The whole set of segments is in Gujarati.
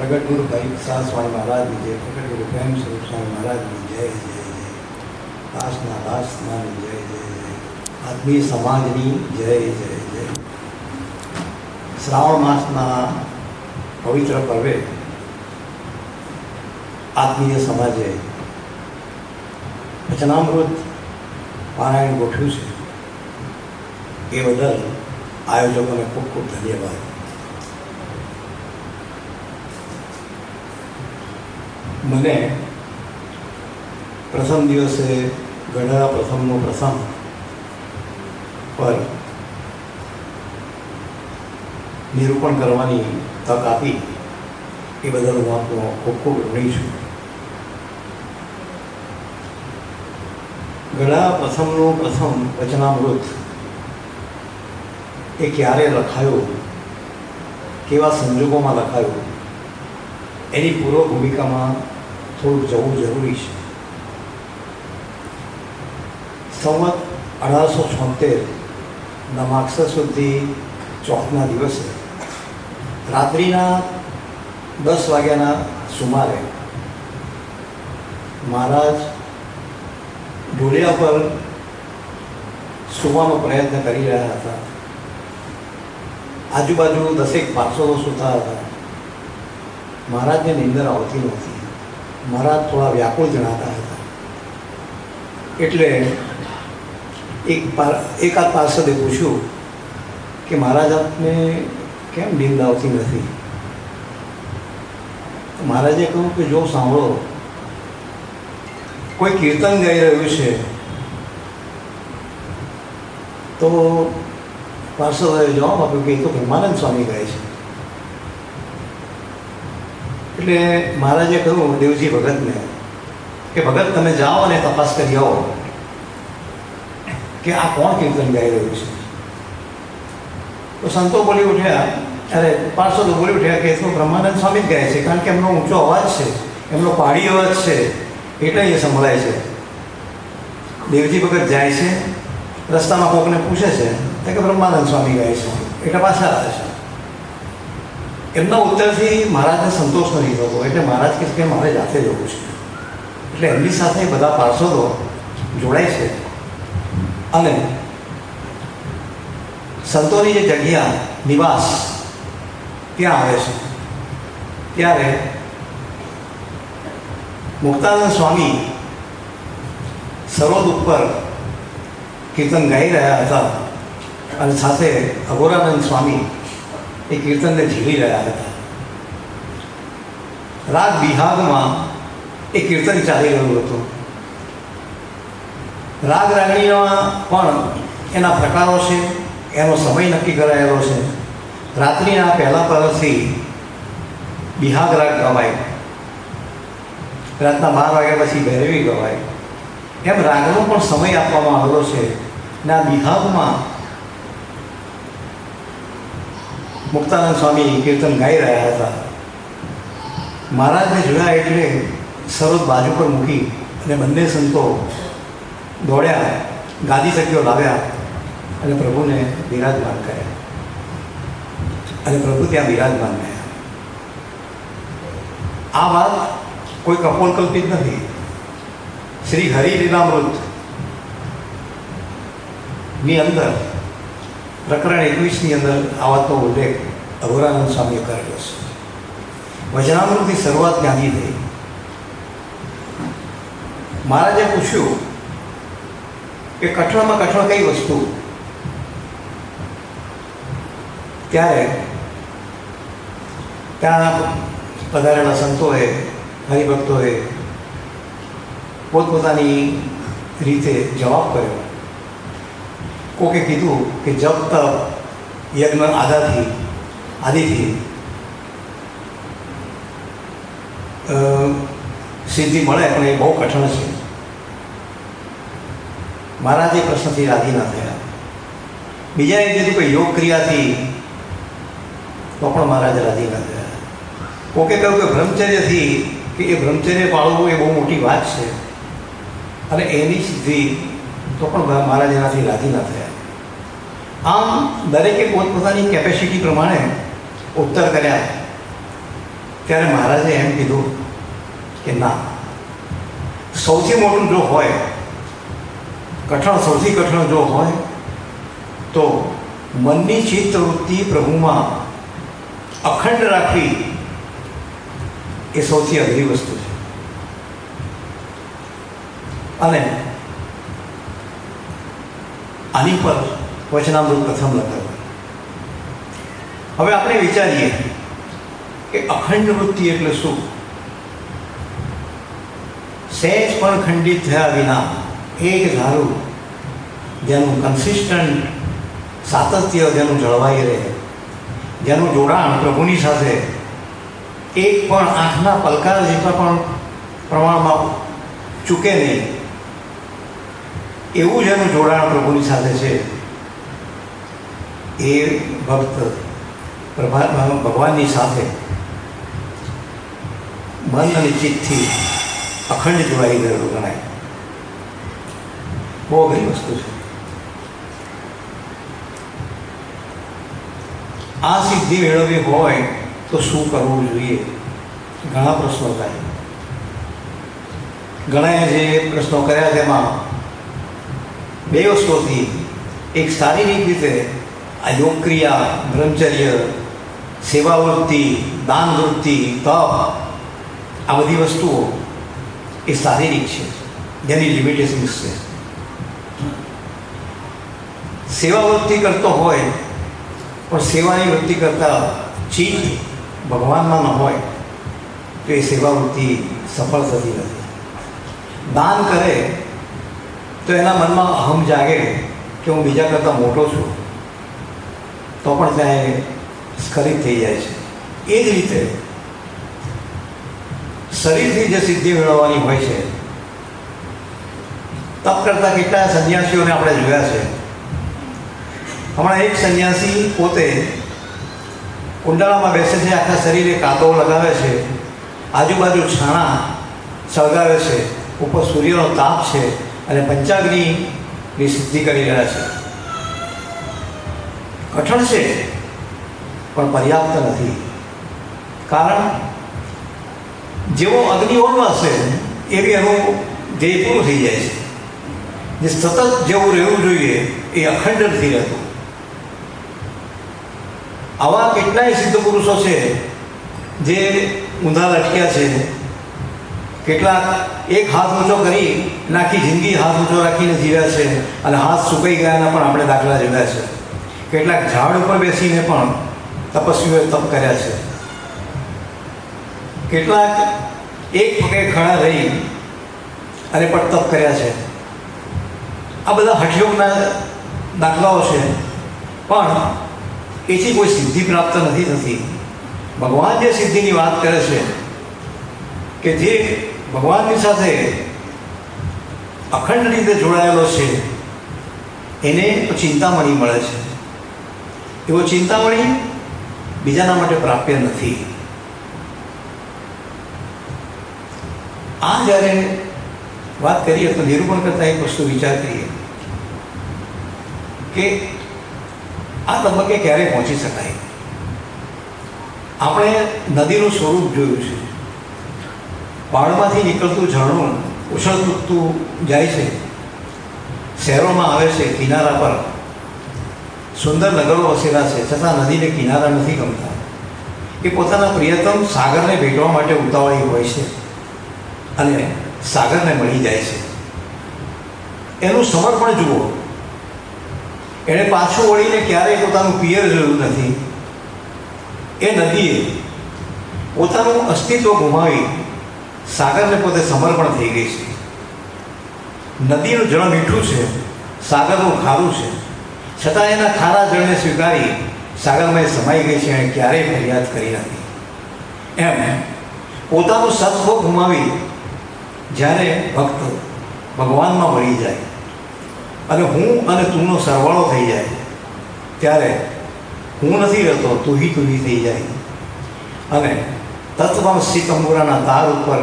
प्रगट गुरु भाई साह स्वामी महाराज की जय, प्रगट गुरु प्रेम स्वरूप स्वामी महाराज की जय जय जय, दासना दासना जय जय जय, आत्मीय समाजनी जय जय जय। श्रावण मासना पवित्र पर्वे आत्मीय समाजे वचनामृत पारायण गोठव्યું છે એ બદલ આયોજકોને ખૂબ ખૂબ ધન્યવાદ। મને પ્રથમ દિવસે ગઢડા પ્રથમનો પ્રસંગ પર નિરૂપણ કરવાની તક આપી એ બદલ હું આપનો ખૂબ ખૂબ ઋણી છું। ગઢડા પ્રથમનો પ્રથમ વચનામૃત એ ક્યારે લખાયો, કેવા સંજોગોમાં લખાયો, એની પૂર્વ ભૂમિકામાં થોડુંક જવું જરૂરી છે। સંવત 1876 માગસર સુધી ચોથના દિવસે રાત્રિના 10 વાગ્યાના સુમારે મહારાજ ઢોલિયા પર સૂવાનો પ્રયત્ન કરી રહ્યા હતા। આજુબાજુ 10 પાર્ષદો સૂતા હતા। મહારાજને નિંદર આવતી નહોતી। મહારાજ થોડા વ્યાકુળ જણાતા હતા। એટલે એકાદ પાર્ષદે પૂછ્યું કે મહારાજ આપને કેમ નીંદ આવતી નથી? તો મહારાજે કહ્યું કે જો સાંભળો, કોઈ કીર્તન ગાઈ રહ્યું છે। તો પાર્ષદોએ જવાબ આપ્યો કે એ તો બ્રહ્માનંદ સ્વામી ગાય છે। એટલે મહારાજે કહ્યું દેવજી ભગતને કે ભગત તમે જાઓ અને તપાસ કરી આવો કે આ કોણ કીર્તન ગાઈ રહ્યું છે। તો સંતો બોલી ઉઠ્યા, અરે પાર્ષદો બોલી ઉઠ્યા કે એ તો બ્રહ્માનંદ સ્વામી જ ગાય છે, કારણ કે એમનો ઊંચો અવાજ છે, એમનો પહાડી અવાજ છે, એટલે એ સંભળાય છે। દેવજી ભગત જાય છે, રસ્તામાં કોકને પૂછે છે કે બ્રહ્માનંદ સ્વામી ગાય છે, એટલે પાછા આવે છે। એમના ઉત્તરથી મહારાજને સંતોષ નથી થતો, એટલે મહારાજ કહે કે મારે જાતે જવું છે। એટલે એમની સાથે બધા પાર્ષદો જોડાય છે અને સંતોની જે જગ્યા નિવાસ ત્યાં આવે છે। ત્યારે મુક્તાનંદ સ્વામી સરોદ ઉપર કીર્તન ગાઈ રહ્યા હતા અને સાથે અઘોરાનંદ સ્વામી એ કીર્તનને ઝીલી રહ્યા હતા। રાગ બિહાગમાં એ કીર્તન ચાલી રહ્યું હતું। રાગ રાગણીમાં પણ એના પ્રકારો છે, એનો સમય નક્કી કરાયેલો છે। રાત્રિના પહેલા પ્રહરથી બિહાગ રાગ ગવાય, રાતના 12 વાગ્યા પછી ભૈરવી ગવાય, એમ રાગનો પણ સમય આપવામાં આવેલો છે। અને આ બિહાગમાં મુક્તાનંદ સ્વામી કીર્તન ગાઈ રહ્યા હતા। મહારાજને જોયા એટલે સરોદ બાજુ પર મૂકી અને બંને સંતો દોડ્યા, ગાદી સખીઓ લાવ્યા અને પ્રભુને બિરાજમાન કર્યા અને પ્રભુ ત્યાં બિરાજમાન થયા। આ વાત કોઈ કપોલકલ્પિત નથી। શ્રી હરિલીલામૃત ની અંદર પ્રકરણ 21ની અંદર આ વાતનો ઉલ્લેખ અઘોરાનંદ સ્વામીએ કરેલો છે। વચનામૃતની શરૂઆત ત્યાંથી થઈ। મહારાજે પૂછ્યું કે કઠણમાં કઠણ કઈ વસ્તુ? ત્યારે ત્યાં પધારેલા સંતોએ, હરિભક્તોએ પોતપોતાની રીતે જવાબ કર્યો। કોકે કીધું કે જપ તપ યજ્ઞ આદિથી સિદ્ધિ મળે, પણ એ બહુ કઠણ છે। મહારાજ એ પ્રશ્નથી રાજી ના થયા। બીજાએ કીધું કે યોગ ક્રિયાથી, તો પણ મહારાજ રાજી ના થયા। કોકે કહ્યું કે બ્રહ્મચર્યથી, કે એ બ્રહ્મચર્ય પાળવું એ બહુ મોટી વાત છે અને એની સિદ્ધિ, તો પણ મહારાજ એનાથી રાજી ના થયા। આમ દરેકે પોતપોતાની કેપેસિટી પ્રમાણે ઉત્તર કર્યા। ત્યારે મહારાજે એમ કીધું કે ના, સૌથી મોટું જો હોય કઠણ, સૌથી કઠણ જો હોય તો મનની ચિત્તવૃત્તિ પ્રભુમાં અખંડ રાખવી એ સૌથી અઘરી વસ્તુ છે. અને આની પર વચનામૃત પ્રથમ લખાયું. હવે આપણે વિચારીએ કે અખંડ વૃત્તિ એટલે શું? સહેજ પણ ખંડિત થયા વિના એક ધારું, જેનું કન્સિસ્ટન્ટ સાતત્ય જેનું જળવાઈ રહે, જેનું જોડાણ પ્રભુની સાથે એક પણ આંખના પલકાર જેટલા પણ પ્રમાણમાં ચૂકે નહીં, એવું જેનું જોડાણ પ્રભુની સાથે છે, એ ભક્ત ભગવાનની સાથે મન અને ચિત્તથી અખંડ જોડાઈ ગયેલું ગણાય. બહુ અઘરી વસ્તુ છે. આ સિદ્ધિ મેળવવી હોય તો શું કરવું જોઈએ? ઘણા પ્રશ્નો થાય. ઘણાએ જે પ્રશ્નો કર્યા તેમાં બે વસ્તુથી, એક શારીરિક રીતે આ યોગ ક્રિયા, બ્રહ્મચર્ય, સેવાવૃત્તિ, દાનવૃત્તિ, તપ, આ બધી વસ્તુઓ એ શારીરિક છે, જેની લિમિટેશન્સ છે. સેવાવૃત્તિ કરતો હોય પણ સેવાની વૃત્તિ કરતાં ચિત્ત ભગવાનમાં ન હોય તો એ સેવાવૃત્તિ સફળ થતી નથી. દાન કરે તો એના મનમાં અહમ જાગે કે હું બીજા કરતાં મોટો છું, તો પણ ત્યાં એ સ્ખલિત થઈ જાય છે. એ જ રીતે શરીરથી જે સિદ્ધિ મેળવવાની હોય છે, તપ કરતાં કેટલા સંન્યાસીઓને આપણે જોયા છે. હમણાં એક સંન્યાસી પોતે કુંડાળામાં બેસે છે, આખા શરીરે કાદવ લગાવે છે, આજુબાજુ છાણા સળગાવે છે, ઉપર સૂર્યનો તાપ છે અને પંચાગ્નિની સિદ્ધિ કરી રહ્યા છે. કઠણ છે પણ પર્યાપ્ત નથી. કારણ જેવો અગ્નિ ઓલવાશે એવી એનું ધ્યેય પૂરું થઈ જાય છે. જે સતત જેવું રહેવું જોઈએ એ અખંડ નથી રહેતું. આવા કેટલાય સિદ્ધ પુરુષો છે જે ઊંધા લટક્યા છે. કેટલાક એક હાથ ઊંચો કરી આખી જિંદગી હાથ ઊંચો રાખીને જીવ્યા છે અને હાથ સુકાઈ ગયાના પણ આપણે દાખલા જોયા છે. કેટલાક ઝાડ ઉપર બેસીને પણ તપસ્વીઓએ તપ કર્યા છે. કેટલાક એક પગે ખડા રહી અને પણ તપ કર્યા છે. આ બધા હઠયોગના દાખલાઓ છે, પણ એથી કોઈ સિદ્ધિ પ્રાપ્ત નથી થતી. ભગવાન જે સિદ્ધિની વાત કરે છે કે જે ભગવાનની સાથે અખંડ રીતે જોડાયેલો છે એને તો ચિંતામણી મળે છે. એવો ચિંતામણી બીજાના માટે પ્રાપ્ય નથી. આ જ્યારે વાત કરીએ તો નિરૂપણ કરતાં એક વસ્તુ વિચાર કરીએ કે આ તબક્કે ક્યારે પહોંચી શકાય. આપણે નદીનું સ્વરૂપ જોયું છે. પહાડમાંથી નીકળતું ઝરણું ઉછળતું જાય છે, શહેરોમાં આવે છે, કિનારા પર સુંદર નગરો વસેલા છે, છતાં નદીને કિનારા નથી ગમતા. એ પોતાના પ્રિયતમ સાગરને ભેટવા માટે ઉતાવળી હોય છે અને સાગરને મળી જાય છે. એનું સમર્પણ જુઓ. એણે પાછું વળીને ક્યારેય પોતાનું પિયર જોયું નથી. એ નદીએ પોતાનું અસ્તિત્વ ગુમાવી સાગરને પોતે સમર્પણ થઈ ગઈ છે. નદીનું જળ મીઠું છે, સાગરનું ખારું છે, છતાં એના ખારા જળને સ્વીકારી સાગરમાં સમાઈ ગઈ છે. એણે ક્યારેય ફરિયાદ કરી નથી. એમ પોતાનું સત્વ ગુમાવી જ્યારે ભક્ત ભગવાનમાં વળી જાય અને હું અને તુંનો સરવાળો થઈ જાય ત્યારે હું નથી રહેતો, તુહી થઈ જાય. અને તત્વમસી તંબુરાના તાર ઉપર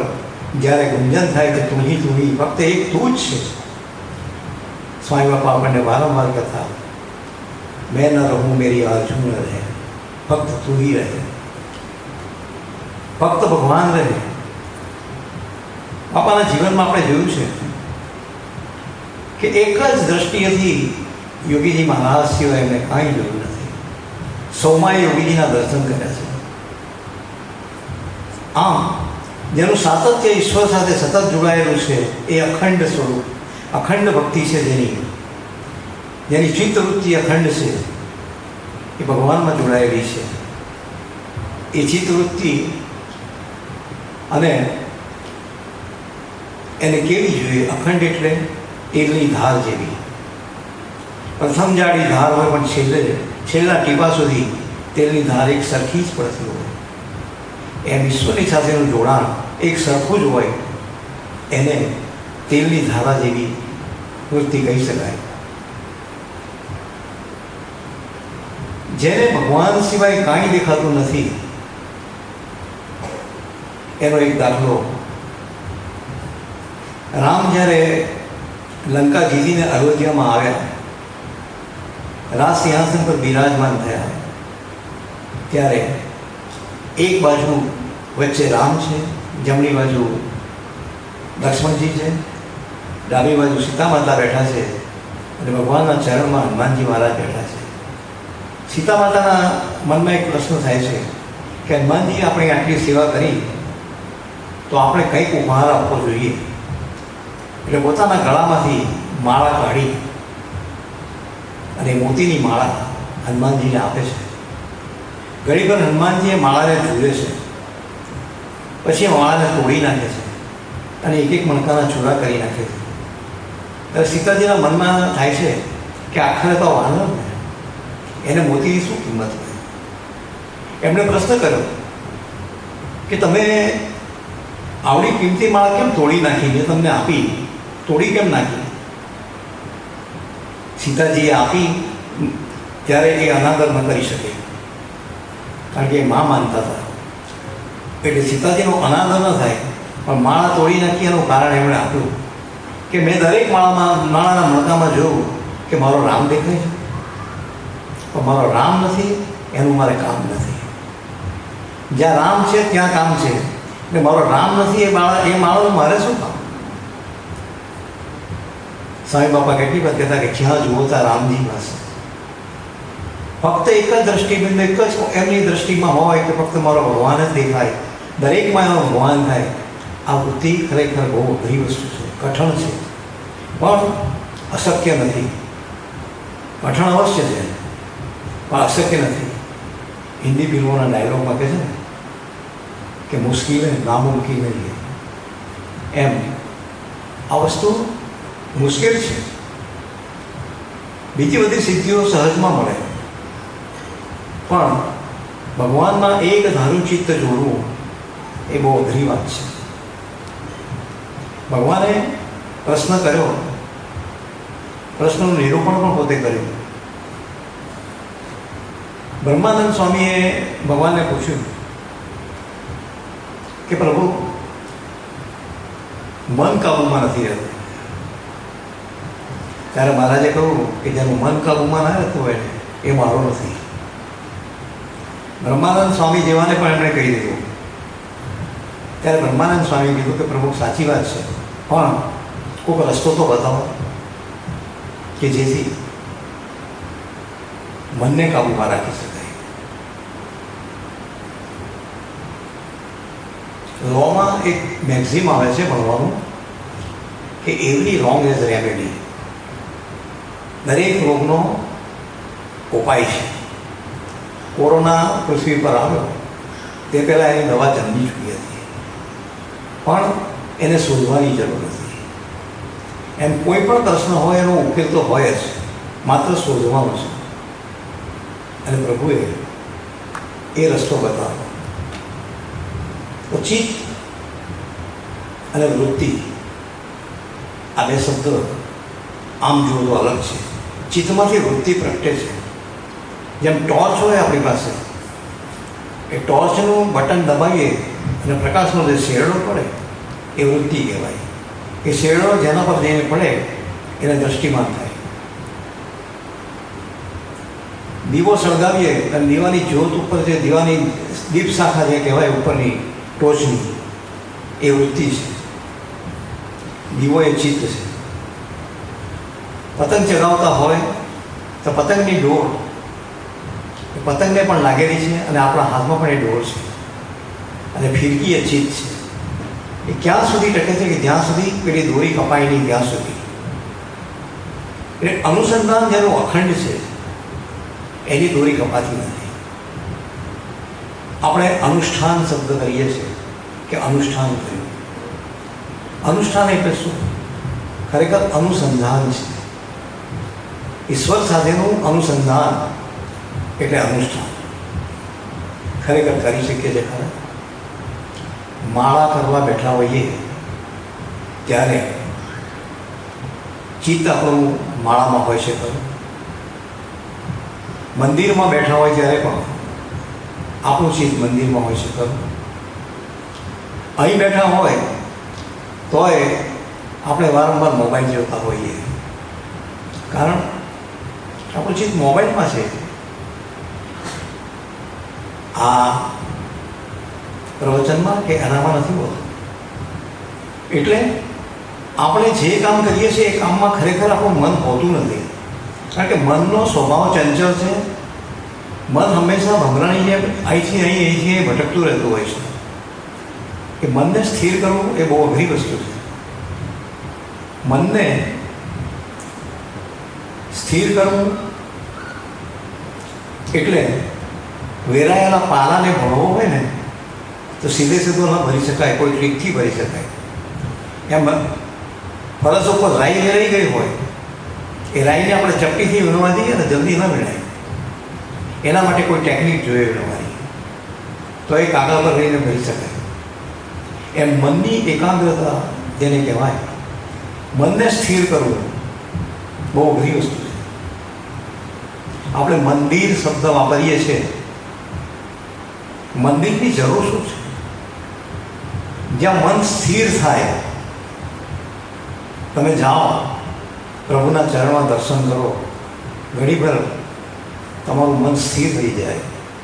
જ્યારે ગુંજન થાય કે તુહી ફક્ત એક તું જ છે. સ્વામી બાપા આપણને વારંવાર કથા, મેં ન રહું મેરી આરજુ ન રહે, ફક્ત તું હી રહે. ફક્ત ભગવાન રહે. બાપાના જીવનમાં આપણે જોયું છે કે એક જ દ્રષ્ટિએથી યોગીજી મહારાજ સિવાય એમને કાંઈ જોયું નથી. સૌમાએ યોગીજીના દર્શન કર્યા છે. આમ જેનું સાતત્ય ઈશ્વર સાથે સતત જોડાયેલું છે એ અખંડ સ્વરૂપ, અખંડ ભક્તિ છે, જેની ચિત્તવૃત્તિ અખંડ છે, એ ભગવાનમાં જોડાયેલી છે. એ ચિત્તવૃત્તિ અને એને કેવી જોઈએ? અખંડ એટલે તેલની ધાર જેવી. પ્રથમ જાડી ધાર હોય પણ છેલ્લા ટીપા સુધી તેલની ધાર એક સરખી જ પડતી હોય. એમ ઈશ્વરની સાથેનું જોડાણ એક સરખું જ હોય. એને તેલની ધારા જેવી વૃત્તિ કહી શકાય. જેને ભગવાન સિવાય કાંઈ દેખાતું નથી, એનો એક દાખલો. રામ જ્યારે લંકા જીતીને અયોધ્યામાં આવ્યા, રાજ સિંહાસન પર બિરાજમાન થયા, ત્યારે એક બાજુ વચ્ચે રામ છે, જમણી બાજુ લક્ષ્મણજી છે, ડાબી બાજુ સીતા માતા બેઠા છે અને ભગવાનના ચરણમાં હનુમાનજી મહારાજ બેઠા છે. સીતા માતાના મનમાં એક પ્રશ્ન થાય છે કે હનુમાનજી આપણે આટલી સેવા કરી તો આપણે કંઈક ઉપહાર આપવો જોઈએ. એટલે પોતાના ગળામાંથી માળા કાઢી અને મોતીની માળા હનુમાનજીને આપે છે. ઘડીભર હનુમાનજી એ માળાને જુએ છે, પછી એ માળાને તોડી નાખે છે અને એક એક મણકાના ચૂરા કરી નાખે છે. ત્યારે સીતાજીના મનમાં થાય છે કે આખરે તો વાનર ને, એને મોતીની શું કિંમત હોય? એમણે પ્રશ્ન કર્યો કે તમે આવડી કિંમતી માળા કેમ તોડી નાખી? મેં તમને આપી, તોડી કેમ નાખી? સીતાજીએ આપી ત્યારે એ અનાદર ન કરી શકે, કારણ કે એ મા માનતા હતા. એટલે સીતાજીનો અનાદર ન થાય, પણ માળા તોડી નાખી એનું કારણ એમણે આપ્યું કે મેં દરેક માળાના મણકામાં જોયું કે મારો રામ દેખાય છે, પણ મારો રામ નથી, એનું મારે કામ નથી. જ્યાં રામ છે ત્યાં કામ છે, એટલે મારો રામ નથી, એ માળાનું મારે શું કામ? સ્વામી બાપા કેટલી વખત કહેતા કે જ્યાં જુઓ ત્યાં રામજી પાસે. ફક્ત એક જ દ્રષ્ટિબિંદુ, એક જ એમની દ્રષ્ટિમાં હોય કે ફક્ત મારો ભગવાન જ દેખાય, દરેકમાં એનો ભગવાન થાય. આ વૃત્તિ ખરેખર બહુ અઘરી વસ્તુ છે, કઠણ છે, પણ અશક્ય નથી. કઠણ અવશ્ય છે પણ અશક્ય નથી. હિન્દી ફિલ્મોના ડાયલોગમાં કહે છે ને કે મુશ્કેલ હે નામુમકિન નહીં. એમ આ વસ્તુ મુશ્કેલ છે. બીજી બધી સિદ્ધિઓ સહજમાં મળે, પણ ભગવાનમાં એક ધારું ચિત્ત જોડવું એ બહુ અઘરી વાત છે. ભગવાને પ્રશ્ન કર્યો, પ્રશ્નનું નિરૂપણ પણ પોતે કર્યું. બ્રહ્માનંદ સ્વામીએ ભગવાનને પૂછ્યું કે પ્રભુ, મન કાબૂમાં નથી રહેતું. ત્યારે મહારાજે કહ્યું કે જેનું મન કાબૂમાં ના રહેતું હોય એ મારો નથી. બ્રહ્માનંદ સ્વામી જેવાને પણ એમણે કહી દીધું. ત્યારે બ્રહ્માનંદ સ્વામી કીધું કે પ્રભુ સાચી વાત છે, પણ કોઈક રસ્તો તો બતાવો કે જેથી મનને કાબૂમાં રાખી શકાય. લોમાં એક મેક્ઝિમ આવે છે ભણવાનું કે એવરી રોંગ એઝ રેમેડી. દરેક રોગનો ઉપાય છે. કોરોના પૃથ્વી પર આવ્યો તે પહેલાં એની દવા જન્મી ચૂકી હતી, પણ એને શોધવાની જરૂર નથી. એમ કોઈ પણ પ્રશ્ન હોય એનો ઉકેલ તો હોય જ, માત્ર શોધવાનો છે. અને પ્રભુએ એ રસ્તો બતાવ્યો. તો ચિત્ત અને વૃત્તિ આ બે શબ્દ આમ જોવો અલગ છે. ચિત્તમાંથી વૃત્તિ પ્રગટે છે. જેમ ટોર્ચ હોય આપણી પાસે, એ ટોર્ચનું બટન દબાવીએ અને પ્રકાશનો જે શેરડો પડે એ વૃત્તિ કહેવાય. એ શેરડો જેના પર જઈને પડે એને દ્રષ્ટિમાન થાય. દીવો સળગાવીએ અને દીવાની જ્યોત ઉપર જે દીવાની દીપ શાખા જે કહેવાય ઉપરની, ટોચની એ વૃત્તિ છે, દીવો એ ચિત્ત છે. પતંગ ચગાવતા હોય તો પતંગની ડોર એ પતંગને પણ લાગેલી છે અને આપણા હાથમાં પણ એ ડોર છે, અને ફિરકી એ ચિત્ત છે. એ ક્યાં સુધી ટકે છે કે જ્યાં સુધી પેલી દોરી કપાય નહીં ત્યાં સુધી. એટલે અનુસંધાન જેનું અખંડ છે એની દોરી કપાતી નથી. આપણે અનુષ્ઠાન શબ્દ કરીએ છીએ કે અનુષ્ઠાન કર્યું. અનુષ્ઠાન એટલે શું? ખરેખર અનુસંધાન છે. ઈશ્વર સાથેનું અનુસંધાન એટલે અનુષ્ઠાન. ખરેખર કરી શકીએ છીએ ખરા? માળા કરવા બેઠા હોઈએ ત્યારે ચિત્ત આપણું માળામાં હોય છે ખરું? મંદિરમાં બેઠા હોય ત્યારે પણ આપણું ચિત્ત મંદિરમાં હોય છે ખરું? અહીં બેઠા હોય તોય આપણે વારંવાર મોબાઈલ જોતા હોઈએ, કારણ આપણું ચિત્ત મોબાઈલમાં છે. આ પ્રવચનમાં કે એનામાં નથી હોતું. એટલે આપણે જે કામ કરીએ છીએ એ કામમાં ખરેખર આપણું મન હોતું નથી, કારણ કે મનનો સ્વભાવ ચંચળ છે. મન હંમેશા ભમરાની જેમ અહીંથી અહીં ભટકતું રહેતું હોય છે. કે મનને સ્થિર કરવું એ બહુ અઘરી વસ્તુ છે. મનને સ્થિર કરવું એટલે વેરાયેલા પાલાને ભણવો હોય ને તો સીધે સીધો ન ભરી શકાય, કોઈ ટ્રીકથી ભરી શકાય. એમ ફરસ ઉપર રાઈ વેરાઈ ગઈ હોય, એ રાઈને આપણે ચપટીથી વીણવા દઈએ ને જલ્દી ન વીણાય. એના માટે કોઈ ટેકનિક જોઈએ વીણવાની, તો એ કાગળ પર રહીને ભરી શકાય. એમ મનની એકાગ્રતા જેને કહેવાય, મનને સ્થિર કરવું બહુ અઘરી વસ્તુ છે. આપણે મંદિર શબ્દ વાપરીએ છીએ. મંદિરની જરૂર શું છે? જ્યાં મન સ્થિર થાય. તમે જાઓ, પ્રભુના ચરણમાં દર્શન કરો, ઘડીભર તમારું મન સ્થિર થઈ જાય.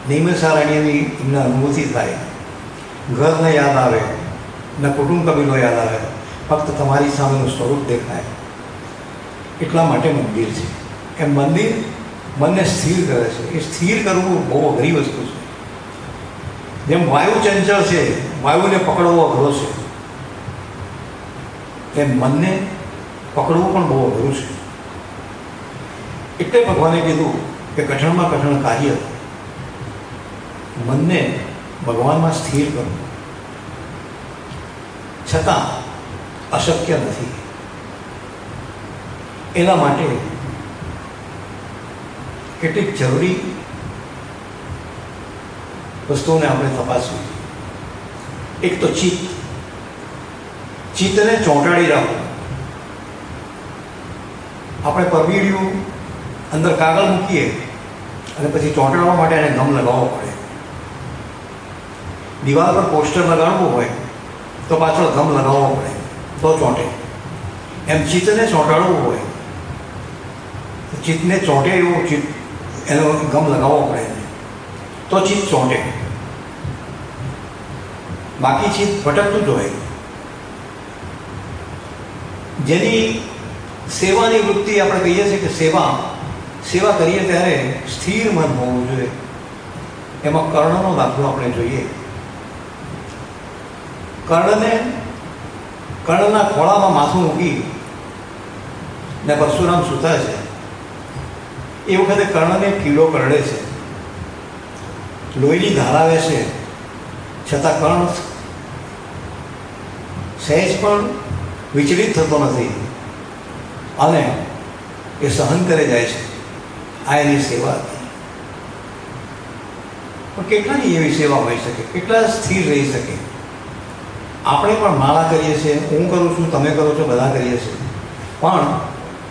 નિમેષારણ્યની તમને અનુભૂતિ થાય. ઘર ન યાદ આવે, ન કુટુંબ કબીલો યાદ આવે, ફક્ત તમારી સામેનું સ્વરૂપ દેખાય. એટલા માટે મંદિર છે. એમ મંદિર મનને સ્થિર કરે છે. એ સ્થિર કરવું બહુ અઘરી વસ્તુ છે. જેમ વાયુ ચંચળ છે, વાયુને પકડવો અઘરો છે, તેમ મનને પકડવું પણ બહુ અઘરું છે. એટલે ભગવાને કીધું કે કઠણમાં કઠણ કાર્ય મનને ભગવાનમાં સ્થિર કરવું, છતાં અશક્ય નથી. એના માટે કેટલીક જરૂરી વસ્તુઓને આપણે તપાસવી. એક તો ચિત્ત. ચિત્તને ચોંટાડી રાખવું. આપણે પરબીડિયું અંદર કાગળ મૂકીએ અને પછી ચોંટાડવા માટે એને ગમ લગાવવો પડે. દિવાલ પર પોસ્ટર લગાડવું હોય તો પાછળ ગમ લગાવવો પડે તો ચોંટે. એમ ચિત્તને ચોંટાડવું હોય તો ચિત્તને ચોંટે એવું ચિત્ત એનો ગમ લગાવવો પડે તો ચિત્ત ચોંટે. બાકી ચિત્ત ભટકતું જ હોય. જેની સેવાની વૃત્તિ આપણે કહીએ છીએ કે સેવા કરીએ ત્યારે સ્થિર મન હોવું જોઈએ. એમાં કર્ણનો દાખલો આપણે જોઈએ. કર્ણના ખોળામાં માથું મૂકી ને પરશુરામ સૂતા છે. એ વખતે કર્ણને કીડો કરડે છે, લોહીની ધાર આવે છે, છતાં કર્ણ સહેજ પણ વિચલિત થતો નથી અને એ સહન કરે જાય છે. આ એની સેવા હતી. પણ કેટલાની એવી સેવા હોઈ શકે? કેટલા સ્થિર રહી શકે? આપણે પણ માળા કરીએ છીએ, હું કરું છું, તમે કરો છો, બધા કરીએ છીએ. પણ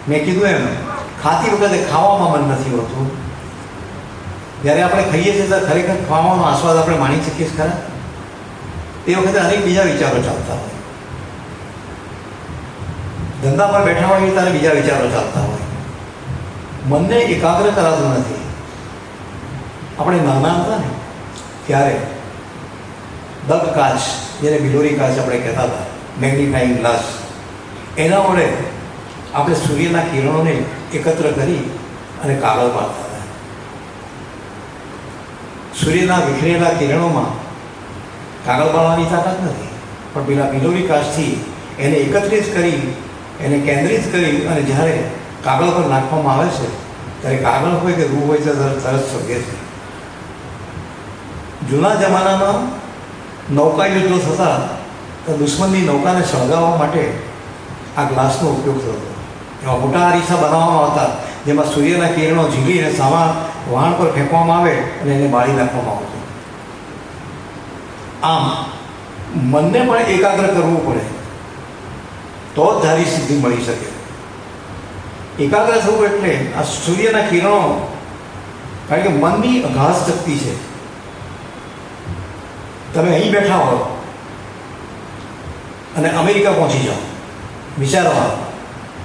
મેં કીધું એમ ખાતી વખતે ખાવામાં મન નથી હોતું. જ્યારે આપણે ખાઈએ છીએ ત્યારે ખરેખર ખાવાનો આસ્વાદ આપણે માણી શકીએ છીએ ખરા? તે વખતે અનેક બીજા વિચારો ચાલતા હોય. ધંધા પર બેઠા હોય ત્યારે બીજા વિચારો ચાલતા હોય. મનને એકાગ્ર કરાતું નથી. આપણે નાના હતા ને ત્યારે દગ કાચ, જેને બિલોરી કાચ આપણે કહેતા હતા, મેગ્નિફાઈંગ ગ્લાસ, એના વડે આપણે સૂર્યના કિરણોને એકત્ર કરી અને કાગળ પાડતા હતા. સૂર્યના વિખરેલા કિરણોમાં કાગળ પાડવાની તાકાત નથી, પણ પેલા બિલોરી કાચથી એને એકત્રિત કરી, એને કેન્દ્રિત કરી અને જ્યારે કાગળ પર નાખવામાં આવે છે ત્યારે કાગળ હોય કે રૂ હોય તો તરત સળગે છે. જૂના જમાનામાં નૌકા યુદ્ધો થતા તો દુશ્મનની નૌકાને સળગાવવા માટે આ ગ્લાસનો ઉપયોગ થતો. એવા મોટા અરીસા બનાવવામાં આવતા જેમાં સૂર્યના કિરણો ઝીલીને સામા વહાણ પર ફેંકવામાં આવે અને એને બાળી નાખવામાં આવતું. આમ મનને પણ એકાગ્ર કરવું પડે તો જ ધારી સિદ્ધિ મળી શકે. એકાગ્ર થવું એટલે આ સૂર્યના કિરણો, કારણ કે મનની અઘાસ શક્તિ છે. તમે અહીં બેઠા હો અને અમેરિકા પહોંચી જાઓ, વિચારવા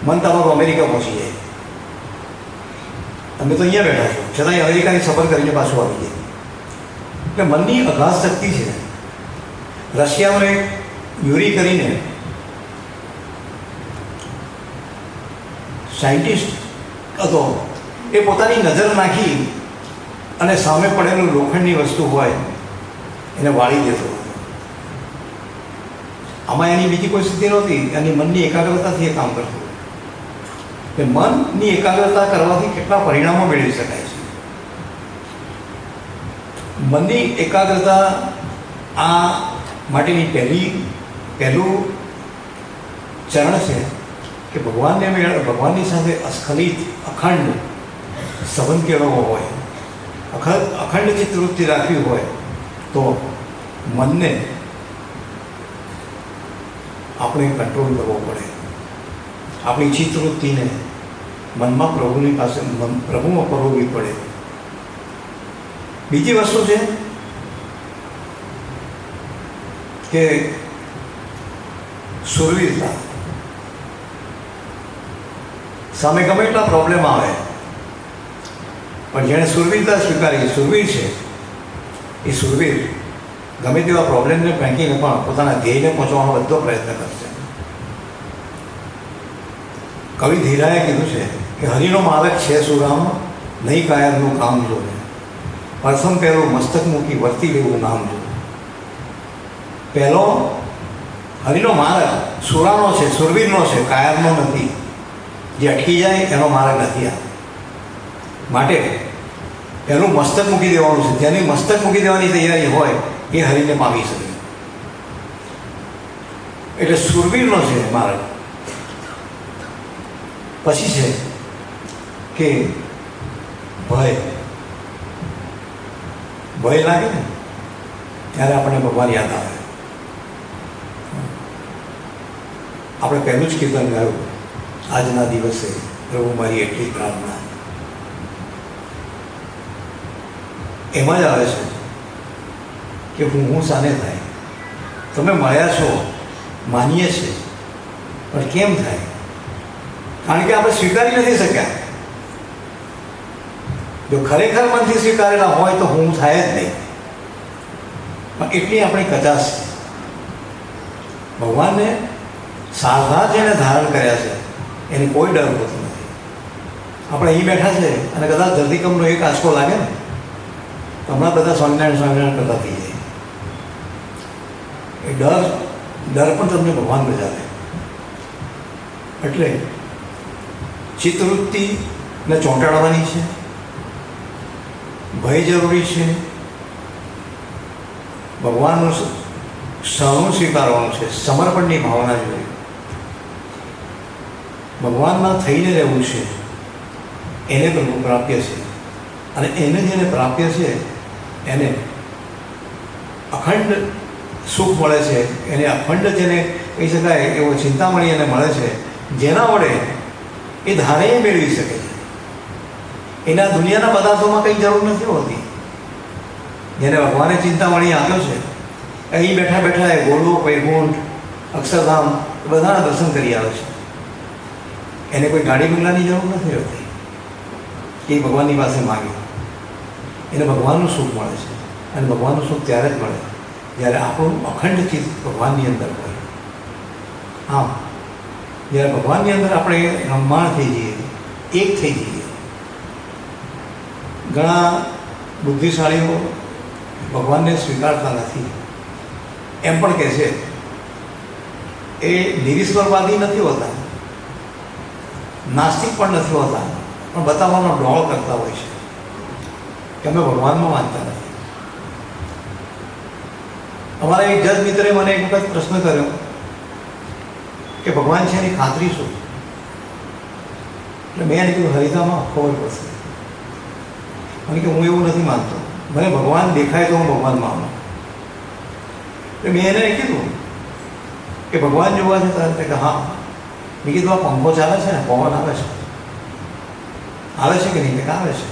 મન તમારું અમેરિકા પહોંચી જાય. તમે તો અહીંયા બેઠા છો છતાંય અમેરિકાની સફર કરીને પાછું આવી જાય. એટલે મનની અઘાસ શક્તિ છે. રશિયામાં એક યુરી કરીને સાયન્ટિસ્ટ હતો, એ પોતાની નજર નાખી અને સામે પડેલું લોખંડની વસ્તુ હોય એને વાળી દેતો હતો. આમાં એની બીજી કોઈ સ્થિતિ નહોતી, એની મનની એકાગ્રતાથી એ કામ કરતું. એટલે મનની એકાગ્રતા કરવાથી કેટલા પરિણામો મેળવી શકાય છે. મનની એકાગ્રતા આ માટેની પહેલું ચરણ છે કે ભગવાનની સાથે અસ્ખલિત અખંડ સંબંધ કેળવવો હોય, અખંડ ચિત્તવૃત્તિ રાખવી હોય તો મનને આપણે કંટ્રોલ કરવો પડે. આપણી ચિત્તવૃત્તિને મનમાં પ્રભુની પાસે પ્રભુમાં પરોવવી પડે. બીજી વસ્તુ છે કે સુરવીરતા. સામે ગમે એટલા પ્રોબ્લેમ આવે પણ જેણે સુરવીરતા સ્વીકારી, સુરવીર છે, એ સુરવીર ગમે તેવા પ્રોબ્લેમને ફેંકીને પણ પોતાના ધ્યેયને પહોંચવાનો બધો પ્રયત્ન કરશે. કવિ ધીરાએ કીધું છે કે હરિનો માર્ગ છે સુરામ, નહીં કાયરનું કામ જોને, પ્રથમ પહેલું મસ્તક મૂકી વર્તી લેવું નામ જો. પહેલો હરિનો માર્ગ સુરાનો છે, સુરવીરનો છે, કાયરનો નથી. જે અટકી જાય એનો માર્ગ નથી આ. માટે પહેલું મસ્તક મૂકી દેવાનું છે. જેની મસ્તક મૂકી દેવાની તૈયારી હોય એ હરિને પામી શકે. એટલે સુરવીરનો છે માર્ગ. પછી છે કે ભય લાગે ને ત્યારે આપણને ભગવાન યાદ આવે. આપણે પહેલું જ કીર્તન ગાયું, આજના દિવસે પ્રભુ મારી એટલી પ્રાર્થના. એમાં જ આવે છે કે હું સાને થાય. તમે મળ્યા છો, માનીએ છીએ, પણ કેમ થાય? કારણ કે આપણે સ્વીકારી નથી શક્યા. જો ખરેખર મનથી સ્વીકારેલા હોય તો હું થાય જ નહીં. પણ એટલી આપણી કચાશ છે. ભગવાનને સાધા જેને ધારણ કર્યા છે એને કોઈ ડર હોતો નથી. આપણે અહીં બેઠા છે અને કદાચ ધરતીકંપનો એક આંચકો લાગે ને તો હમણાં બધા સ્વામિનારાયણ કરતા થઈ જાય. એ ડર પણ તમને ભગવાન બજાવે. એટલે ચિત્તવૃત્તિને ચોંટાડવાની છે, ભય જરૂરી છે, ભગવાનનું સહનું સ્વીકારવાનું છે, સમર્પણની ભાવના જોઈએ, ભગવાનના થઈને રહેવું છે. એને પ્રભુ પ્રાપ્ય છે અને એને જેને પ્રાપ્ય છે એને અખંડ સુખ મળે છે. એને અખંડ જેને કહી શકાય એવો ચિંતામણી એને મળે છે, જેના વડે એ ધારે મેળવી શકે છે. એના દુનિયાના પદાર્થોમાં કંઈ જરૂર નથી હોતી. જેને ભગવાને ચિંતામણી આપ્યો છે, અહીં બેઠા બેઠા એ ગોળો, વૈકુંઠ, અક્ષરધામ બધાના દર્શન કરી આવે છે. એને કોઈ ગાડી બંગલાની જરૂર નથી હોતી. એ ભગવાનની પાસે માગે એને ભગવાનનું સુખ મળે છે. અને ભગવાનનું સુખ ત્યારે જ મળે જ્યારે આપણું અખંડ ચિત્ત ભગવાનની અંદર હોય. આમ જ્યારે ભગવાનની અંદર આપણે રમમાણ થઈ જઈએ, એક થઈ જઈએ. ઘણા બુદ્ધિશાળીઓ ભગવાનને સ્વીકારતા નથી, એમ પણ કહે છે. એ નિરીશ્વરવાદી નથી હોતા, નાસ્તિક પણ નથી હોતા, પણ બતાવવાનો ડોળ કરતા હોય છે કે અમે ભગવાનમાં માનતા નથી. અમારા એક જજ મિત્રે મને એક વખત પ્રશ્ન કર્યો કે ભગવાન છે એની ખાતરી શું? એટલે મેં એને કીધું હરિતામાં ખબર પડશે. મને કે હું એવું નથી માનતો, મને ભગવાન દેખાય તો હું ભગવાન માનું. એટલે મેં એને કીધું કે ભગવાન જોવા છે તારે? કે હા. મેં કીધું આ પંખો ચાલે છે ને, પવન આવે છે કે નહીં? કે આવે છે.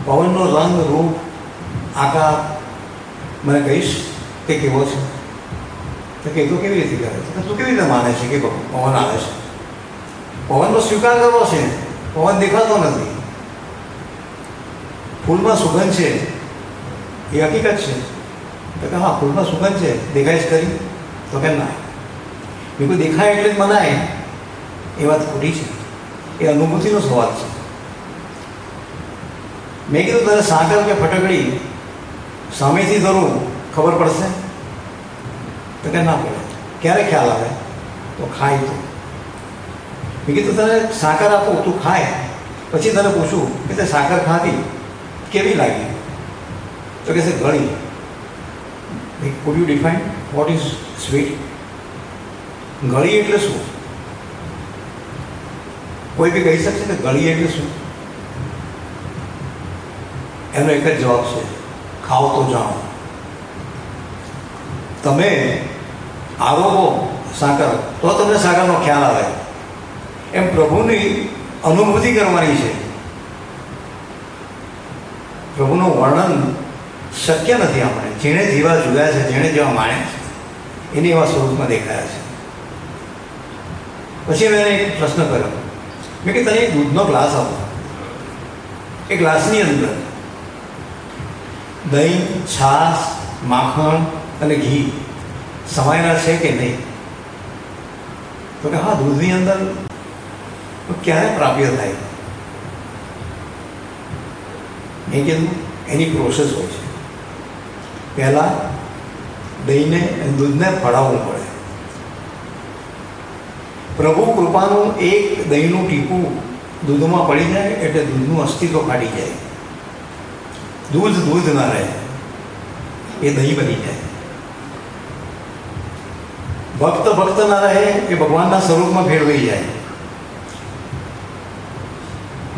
પવનનો રંગ, રૂપ, આકાર મને કહીશ કે કેવો છે? તો કે તો કેવી રીતે કરે છે? તું કેવી રીતે માને છે કે પવન આવે છે? પવનનો સ્વીકાર કરવો છે, પવન દેખાતો નથી. ફૂલમાં સુગંધ છે એ હકીકત છે. તો કે હા, ફૂલમાં સુગંધ છે, દેખાય જ ખરી? તો કે ના. બીજું દેખાય એટલે જ મનાય, એ વાત ખોટી છે. એ અનુભૂતિનો સવાલ છે. મેં કીધું તને સાકર કે ફટકડી સામેથી ધરું ખબર પડશે? તો કે ના પડે. ક્યારે ખ્યાલ આવે? તો ખાય તો. મેં કીધું તને સાકર આપું, તું ખાય, પછી તને પૂછું કે તે સાકર ખાધી કેવી લાગી? તો કે છે ગળી. Food you define what is sweet? ગળી એટલે શું? કોઈ બી કહી શકશે કે ગળી એટલે શું? એનો એક જ જવાબ છે, ખાઓ તો જાણો. તમે આરોગો સાકર તો તમને સાકરનો ખ્યાલ આવે. એમ પ્રભુની અનુભૂતિ કરવાની છે. પ્રભુનું વર્ણન શક્ય નથી. આપણે જેણે જેવા જોયા છે, જેણે જેવા માણ્યા છે, એને એવા સ્વરૂપમાં દેખાયા છે. પછી મેં એક પ્રશ્ન કર્યો. મેં કે તને એક દૂધનો ગ્લાસ આપો, એ ગ્લાસની અંદર દહીં, છાશ, માખણ અને ઘી સમાયેલા છે કે નહીં? તો કે હા, દૂધની અંદર. તો ક્યારે પ્રાપ્ય થાય? મેં કીધું એની પ્રોસેસ હોય છે. પહેલાં દહીંને અને દૂધને ફળાવવું પડે. પ્રભુ કૃપાનું એક દહીંનું ટીપું દૂધમાં પડી જાય એટલે દૂધનું અસ્તિત્વ ફાટી જાય. દૂધ ના રહે, એ દહીં બની જાય. ભક્ત ના રહે, એ ભગવાનના સ્વરૂપમાં ફેરવાઈ જાય.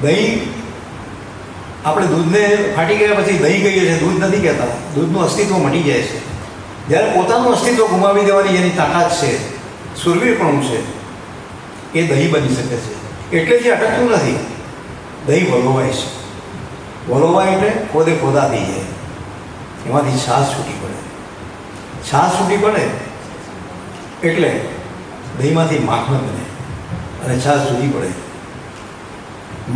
દહીં, આપણે દૂધને ફાટી ગયા પછી દહીં કહીએ છીએ, દૂધ નથી કહેતા. દૂધનું અસ્તિત્વ મટી જાય છે. જ્યારે પોતાનું અસ્તિત્વ ગુમાવી દેવાની જેની તાકાત છે, સુરવીરપણું છે, એ દહીં બની શકે છે. એટલે જે અટકતું નથી, દહીં વલોવાય છે. વલોવાય એટલે ખોદે ખોદા થઈ જાય. એમાંથી છાશ છૂટી પડે. છાશ છૂટી પડે એટલે દહીંમાંથી માખણ બને અને છાશ જુદી પડે.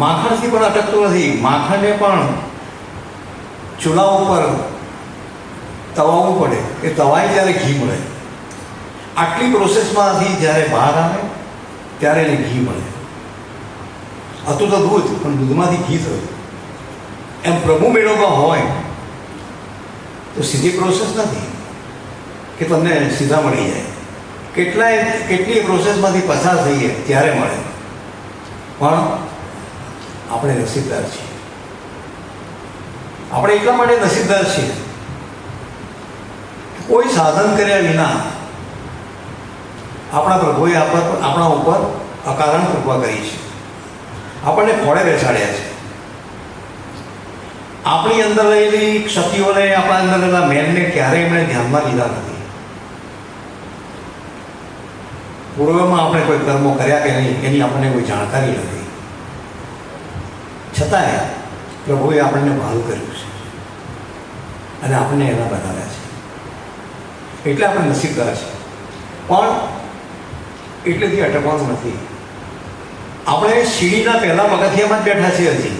માખણથી પણ અટકતું નથી. માખણને પણ ચૂલા ઉપર તવાવું પડે. એ તવાય ત્યારે ઘી મળે. આટલી પ્રોસેસમાંથી જ્યારે બહાર આવે ત્યારે એને ઘી મળે. હતું તો દૂધ, પણ દૂધમાંથી ઘી થયું. એમ પ્રભુ મેળવવા હોય તો સીધી પ્રોસેસ નથી કે તમને સીધા મળી જાય. કેટલી પ્રોસેસમાંથી પસાર થઈએ ત્યારે મળે. પણ આપણે નસીબદાર છીએ. આપણે એટલા માટે નસીબદાર છીએ, કોઈ સાધન કર્યા વિના આપણા પ્રભુએ આપણા ઉપર અકારણ કૃપા કરી છે. આપણને ખોળે બેસાડ્યા છે. આપણી અંદર રહેલી ક્ષતિઓને, આપણા અંદર રહેલા મેલને ક્યારેય એમણે ધ્યાનમાં લીધા નથી. પૂર્વમાં આપણે કોઈ કર્મો કર્યા કે નહીં એની આપણને કોઈ જાણકારી નથી. છતાંય પ્રભુએ આપણને ભાવ કર્યું છે અને આપણને એના બનાવ્યા છે. એટલે આપણે નસીબદાર છે. પણ એટલેથી અટકવાનું નથી. આપણે સીડીના પહેલા પગથિયામાં જ બેઠા છીએ. હજી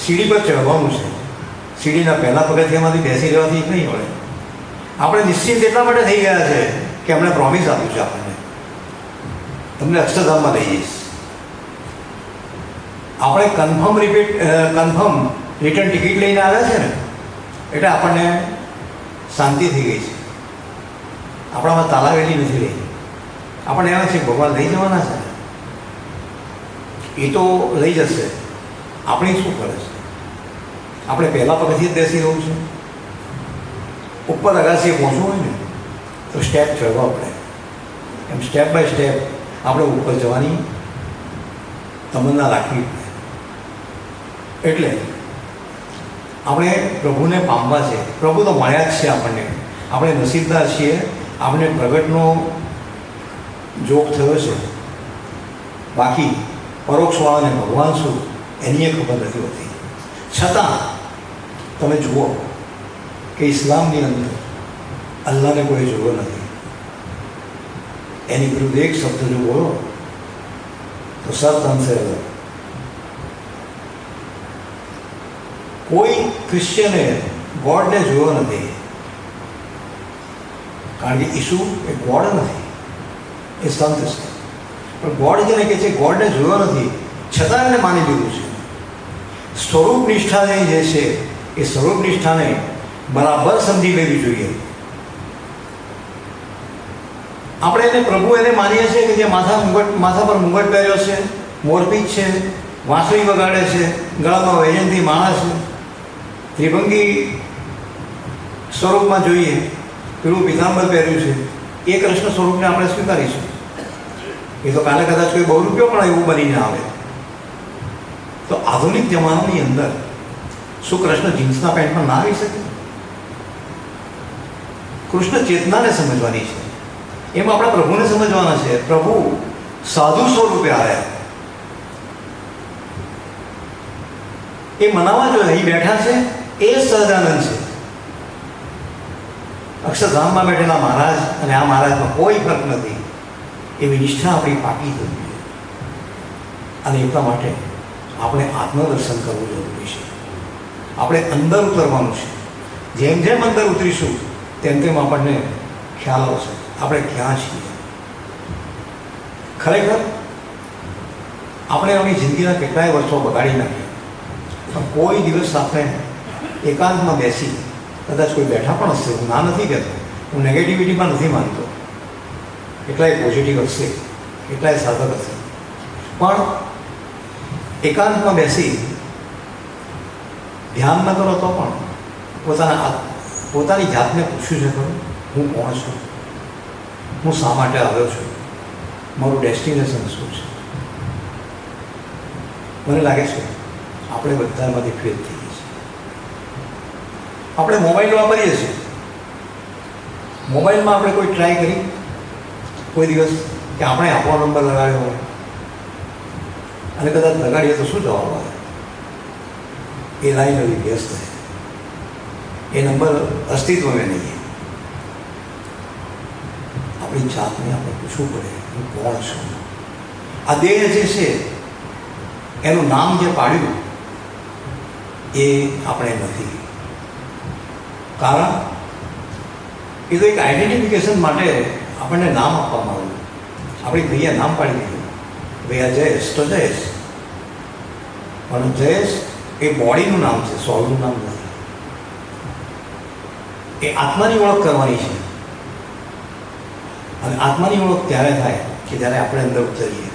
સીડી પર ચડવાનું છે. સીડીના પહેલાં પગથિયામાંથી બેસી રહેવાથી નહીં મળે. આપણે નિશ્ચિત એટલા માટે થઈ ગયા છે કે એમણે પ્રોમિસ આપ્યું છે આપણને, તમને અક્ષરધામમાં લઈ જઈશ. આપણે કન્ફર્મ રિટર્ન ટિકિટ લઈને આવ્યા છે ને, એટલે આપણને શાંતિ થઈ ગઈ છે. આપણામાં તાલાવેલી નથી રહી. આપણને એમ છે ભગવાન લઈ જવાના છે, એ તો લઈ જશે. આપણી શું ફરજ છે? આપણે પહેલાં પગથિયે જ બેસી રહેવું છે. ઉપર અગાસીએ પહોંચવું હોય ને તો સ્ટેપ ચડવા પડે. એમ સ્ટેપ બાય સ્ટેપ આપણે ઉપર જવાની તમન્ના રાખવી પડે. એટલે આપણે પ્રભુને પામવા છે. પ્રભુ તો મળ્યા જ છે આપણને. આપણે નસીબદાર છીએ, આપણે પ્રગટનો જોગ થયો છે. બાકી પરોક્ષવાળાને ભગવાન શું એની ખબર નથી હોતી. છતાં તમે જુઓ કે ઇસ્લામની અંદર અલ્લાહને કોઈ જોયો નથી. એની વિરુદ્ધ એક શબ્દ જો બોલો તો સર તનસે અલગ. કોઈ ક્રિશ્ચિયને ગોડને જોયો નથી, કારણ કે ઈસુ એ ગોડ નથી, એ સંત છે. પણ ગોડ જેને કહે છે ગોડને જોયો નથી, છતાં એને માની લીધું છે. સ્વરૂપ નિષ્ઠાને જે છે એ સ્વરૂપ નિષ્ઠાને બરાબર સમજી લેવી જોઈએ. આપણે એને પ્રભુ એને માનીએ છીએ કે જે માથા પર મુગટ પહેર્યો છે, મોરપીંછ છે, વાંસળી વગાડે છે, ગળામાં વૈજયંતી માળા છે, ત્રિભંગી સ્વરૂપમાં જોઈએ, પેલું પિતાંબર પહેર્યું છે, એ કૃષ્ણ સ્વરૂપને આપણે સ્વીકારીશું. એ તો કાલે કદાચ કોઈ બહુ રૂપિયો પણ એવું બનીને આવે. તો આધુનિક જમાનાની અંદર શું કૃષ્ણ જીન્સના પેન્ટમાં ના આવી શકે? કૃષ્ણ ચેતનાને સમજવાની છે, એમ આપણા પ્રભુને સમજવાના છે. પ્રભુ સાધુ સ્વરૂપે આવ્યા. એ મનાવા જો અહીં બેઠા છે એ સહજાનંદ છે. અક્ષરધામમાં બેઠેલા મહારાજ અને આ મહારાજમાં કોઈ ફરક નથી. એવી નિષ્ઠા આપણી પાકી થવી જોઈએ. અને એટલા માટે આપણે આત્મદર્શન કરવું જરૂરી છે. આપણે અંદર ઉતરવાનું છે. જેમ જેમ અંદર ઉતરીશું તેમ તેમ આપણને ખ્યાલ આવશે આપણે ક્યાં છીએ. ખરેખર આપણે આપણી જિંદગીના કેટલાય વર્ષો બગાડી નાખ્યા, પણ કોઈ દિવસ આપણે એકાંતમાં બેસી, કદાચ કોઈ બેઠા પણ હશે, હું ના નથી કહેતો, હું નેગેટિવિટીમાં નથી માનતો, કેટલાય પોઝિટિવ હશે, કેટલાય સાધક હશે, પણ એકાંતમાં બેસી ધ્યાન ન કરો તો પણ પોતાની જાતને પૂછ્યું છે ખરું, હું કોણ છું, હું શા માટે આવ્યો છું, મારું ડેસ્ટિનેશન શું છે? મને લાગે છે આપણે બધામાંથી ફેલ થઈ ગઈ છે. આપણે મોબાઈલ વાપરીએ છીએ, મોબાઈલમાં આપણે કોઈ ટ્રાય કરી કોઈ દિવસ કે આપણે આપણો નંબર લગાવ્યો હોય અને કદાચ લગાડીએ તો શું જવાબ આવે? એ લાઈન હજી વ્યસ્ત છે, એ નંબર અસ્તિત્વમાં નહીં. આપણી જાતને આપણે પૂછવું પડે હું કોણ છું. આ દેહ જે છે એનું નામ જે પાડ્યું એ આપણે નથી. કારણ એ તો એક આઈડેન્ટિફિકેશન માટે આપણને નામ આપવામાં આવ્યું. આપણી ભૈયા નામ પાડી દીધું, ભાઈ આ જયેશ તો જયેશ. પણ જયેશ એ બોડીનું નામ છે, સોલનું નામ નથી. એ આત્માની ઓળખ કરવાની છે. અને આત્માની ઓળખ ત્યારે થાય કે જ્યારે આપણે અંદર ઉતરીએ.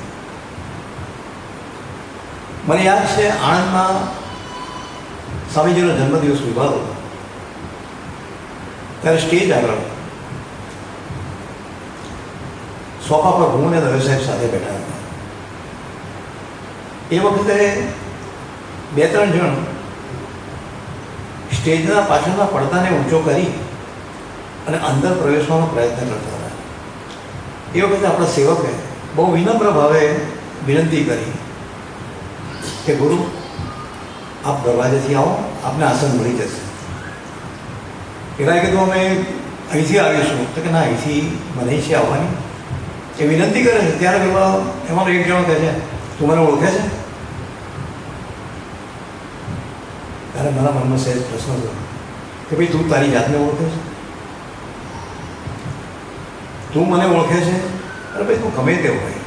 મને યાદ છે આણંદમાં સ્વામીજીનો જન્મદિવસ ઉજવાતો, ત્યારે સ્ટેજ આગળ સોફા પર હું અને દવે સાહેબ સાથે બેઠા હતા. એ વખતે 2-3 જણ સ્ટેજના પાછળના પડદાને ઊંચો કરી અને અંદર પ્રવેશવાનો પ્રયત્ન કરતા હતા. એ વખતે આપણા સેવકે બહુ વિનમ્ર ભાવે વિનંતી કરી કે ગુરુ આપ દરવાજેથી આવો, આપને આસન મળી જશે. પેલાએ કીધું અમે અહીંથી આવીશું, તો કે ના અહીંથી મને છે આવવાની. એ વિનંતી કરે છે ત્યારે પેલા એમાં એક જણો કહે છે તું મને ઓળખે છે? ત્યારે મારા મનમાં સહેજ પ્રશ્ન થયો કે ભાઈ તું તારી જાતને ઓળખે છે? તું મને ઓળખે છે? અરે ભાઈ તું ગમે તે હોય,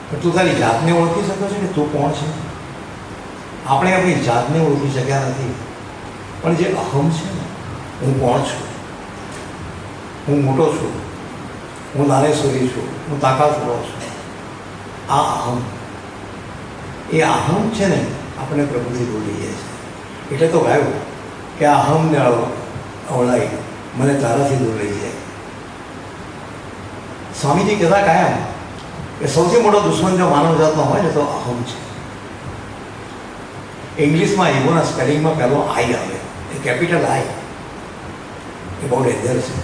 પણ તું તારી જાતને ઓળખી શકો છે કે તું કોણ છે? આપણે આપણી જાતને ઓળખી શક્યા નથી. પણ જે અહમ છે ને, હું કોણ છું, હું મોટો છું, હું દાનેશ્વરી છું, હું તાકાતવાળો છું, આ અહમ, એ અહમ છે ને આપણે પ્રભુથી દૂર લઈ જાય છે. એટલે તો ગાયું કે આ અહમને અવળાઈ મને તારાથી દૂર લઈ જાય. સ્વામીજી કહેતા કાયમ કે સૌથી મોટો દુશ્મન જો માનવ જાતનો હોય ને તો અહમ છે. ઇંગ્લિશમાં ઈગોના સ્પેલિંગમાં પહેલો આઈ આવે, એ કેપિટલ આઈ, એ બહુ ડેન્જર છે.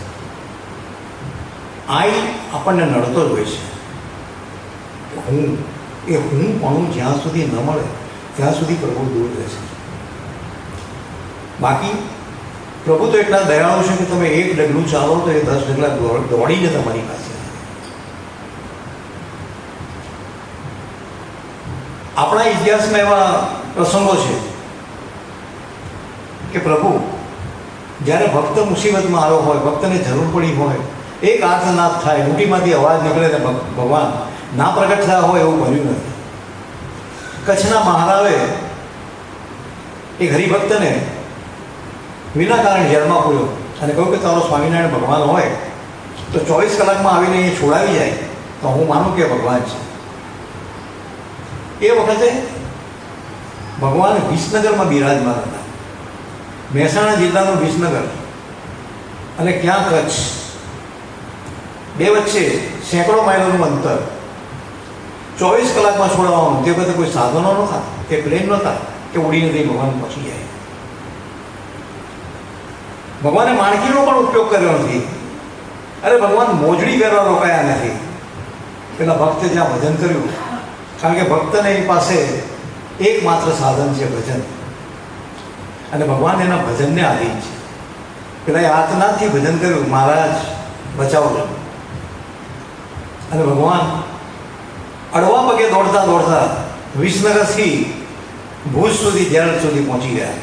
આઈ આપણને નડતો જ હોય છે. હું, એ હું પણ જ્યાં સુધી ન મળે ત્યાં સુધી પ્રભુ દૂર રહેશે. બાકી પ્રભુ તો એટલા દયાળુ છે કે તમે એક ડગલું ચાલો તો એ 10 ડગલા દોડીને તમારી પાસે. આપણા ઇતિહાસમાં એવા પ્રસંગો છે કે પ્રભુ જ્યારે ભક્ત મુસીબતમાં આવ્યો હોય, ભક્તને જરૂર પડી હોય, એક આર્તનાદ થાય, મુઠ્ઠીમાંથી અવાજ નીકળે ને ભગવાન ના પ્રગટ થયા હોય એવું બન્યું નથી. કચ્છના મહારાવે એક હરિભક્તને વિના કારણ જેલમાં પૂર્યો અને કહ્યું કે તારો સ્વામિનારાયણ ભગવાન હોય તો 24 કલાકમાં આવીને એ છોડાવી જાય તો હું માનું કે ભગવાન છે. એ વખતે ભગવાન વિસનગરમાં બિરાજમાન હતા. મહેસાણા જિલ્લાનું વિસનગર અને ક્યાં કચ્છ, બે વચ્ચે સેંકડો માઇલોનું અંતર. 24 કલાકમાં છોડાવવાનું. તે વખતે કોઈ સાધનો નહોતા, કે પ્લેન નહોતા કે ઉડીને જઈ ભગવાન પહોંચી જાય. ભગવાને માણકીનો પણ ઉપયોગ કર્યો નથી. અરે ભગવાન મોજડી કરવા રોકાયા નથી. પેલા ભક્તે જ્યાં ભજન કર્યું, કારણ કે ભક્તને એની પાસે એકમાત્ર સાધન છે ભજન, અને ભગવાન એના ભજનને આધીન છે. પેલા આતનાથથી ભજન કર્યું, મહારાજ બચાવજો, અને ભગવાન અડવા પગે દોડતા દોડતા વિસનગરથી ભુજ સુધી, જેલ સુધી પહોંચી ગયા,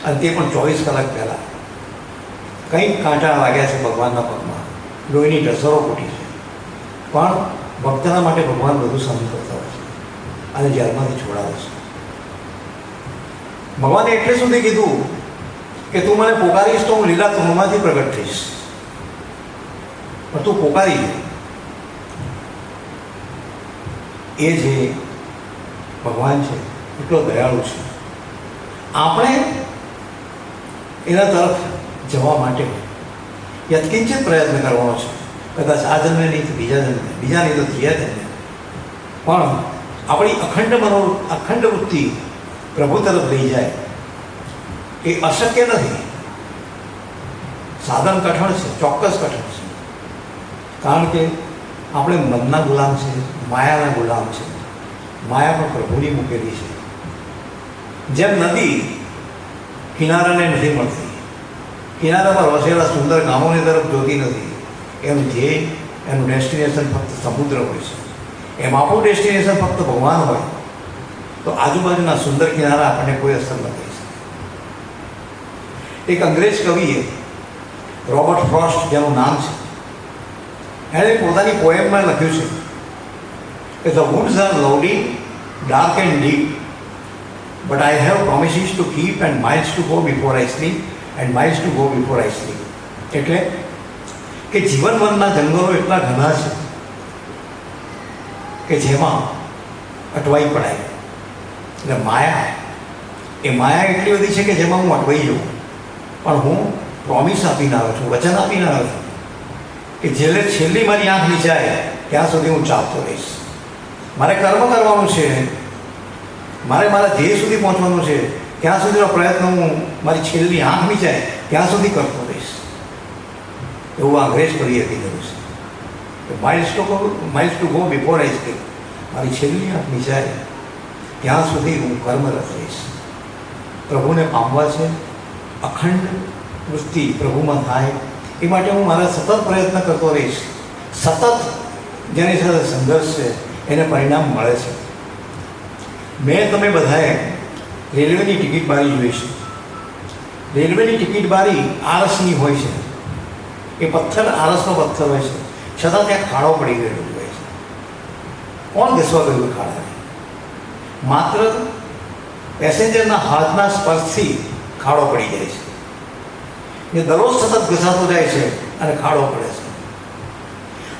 અને તે પણ 24 કલાક પહેલાં. કંઈક કાંટા વાગ્યા છે ભગવાનના પગમાં, લોહીની ઢસરો ફૂટી છે, પણ ભક્તના માટે ભગવાન બધું સહન કરતા હોય છે અને જેલમાંથી છોડાવે છે. ભગવાને એટલે સુધી કીધું કે તું મને પોકારીશ તો હું લીલા તૃણમાંથી પ્રગટ થઈશ, પણ તું પોકારી. એ જે ભગવાન છે એટલો દયાળુ છે. આપણે એના તરફ જવા માટે યત્કિંચિત પ્રયત્ન કરવાનો છે. કદાચ આ જન્મે નહીં તો બીજા જન્મે, બીજા નહીં તો ત્રીજા જન્મે, પણ આપણી અખંડ વૃત્તિ પ્રભુ તરફ લઈ જાય એ અશક્ય નથી. સાધન કઠણ છે, ચોક્કસ કઠણ છે, કારણ કે આપણે મનના ગુલામ છે, માયાના ગુલામ છે. માયા પણ પ્રભુની મૂકેલી છે. જેમ નદી કિનારાને નથી મળતી, કિનારા પર વસેલા સુંદર ગામોની તરફ જોતી નથી, એમ જે એનું ડેસ્ટિનેશન ફક્ત સમુદ્ર હોય છે, એમ આપણું ડેસ્ટિનેશન ફક્ત ભગવાન હોય તો આજુબાજુના સુંદર કિનારા આપણને કોઈ અસર ન કરી શકે. એક અંગ્રેજ કવિએ, રોબર્ટ ફ્રોસ્ટ જેનું નામ છે, એણે પોતાની પોએમમાં લખ્યું છે કે the woods are lovely, dark and deep, but I have promises to keep and miles to go before I sleep and miles to go before I sleep. એટલે કે જીવનવનના જંગલો એટલા ઘણા છે કે જેમાં અટવાઈ પડાય. એટલે માયા, એ માયા એટલી બધી છે કે જેમાં હું અટવાઈ જાઉં, પણ હું પ્રોમિસ આપીને આવ્યો છું, વચન આપીને આવ્યો છું કે છેલ્લી મારી આંખ નીચાય ત્યાં સુધી હું ચાલતો રહીશ. મારે કર્મ કરવાનું છે, મારે મારા ધ્યેય સુધી પહોંચવાનું છે, ત્યાં સુધીનો પ્રયત્ન હું મારી છેલ્લી આંખ નીચાય ત્યાં સુધી કરતો રહીશ. એવું અંગ્રેજ કવિએ કીધેલું છે. Miles to go before I slip, મારી છેલ્લી આંખ નીચાય ત્યાં સુધી હું કર્મરત રહીશ. પ્રભુને પામવા છે, અખંડ વૃત્તિ પ્રભુમાં થાય એ માટે હું મારા સતત પ્રયત્ન કરતો રહીશ. સતત જેની સાથે સંઘર્ષ છે એને પરિણામ મળે છે. મેં તમે બધાએ રેલવેની ટિકિટ બારી જોઈ છે. રેલવેની ટિકિટ બારી આરસની હોય છે. એ પથ્થર આરસનો પથ્થર હોય છે, છતાં ત્યાં ખાડો પડી ગયેલો હોય છે. કોણ ઘસવા ગયું ખાડાને? માત્ર પેસેન્જરના હાથના સ્પર્શથી ખાડો પડી જાય છે. એ દરરોજ સતત ઘસાતો જાય છે અને ખાડો પડે છે.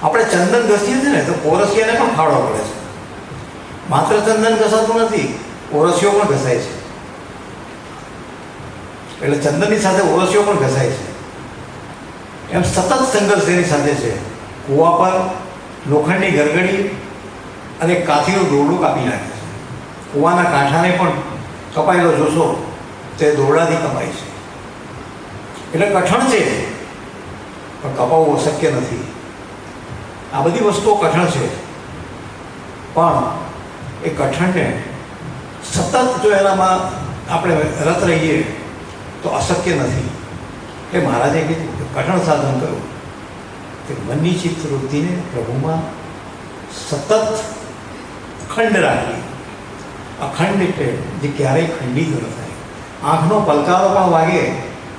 આપણે ચંદન ઘસીએ છીએ ને તો ઓરસિયાને પણ ખાડો પડે છે. માત્ર ચંદન ઘસાતું નથી, ઓરસીઓ પણ ઘસાય છે. એટલે ચંદનની સાથે ઓરસીઓ પણ ઘસાય છે. એમ સતત સંઘર્ષ તેની સાથે છે. કૂવા પર લોખંડની ગરગડી અને કાથીનું દોરડું કાપી નાખે છે. કૂવાના કાંઠાને પણ કપાયેલો જોશો તે દોરડાથી કપાય છે. એટલે કઠણ છે, પણ કપાવવું અશક્ય નથી. આ બધી વસ્તુઓ કઠણ છે, પણ એ કઠણને સતત જો એનામાં આપણે રત રહીએ તો અશક્ય નથી. એ મહારાજે કીધું કે કઠણ સાધન કરવું કે મનની ચિત્ત વૃત્તિને પ્રભુમાં સતત અખંડ રાખવી. અખંડ એટલે જે ક્યારેય ખંડિત ન થાય. આંખનો પલકારો પણ વાગે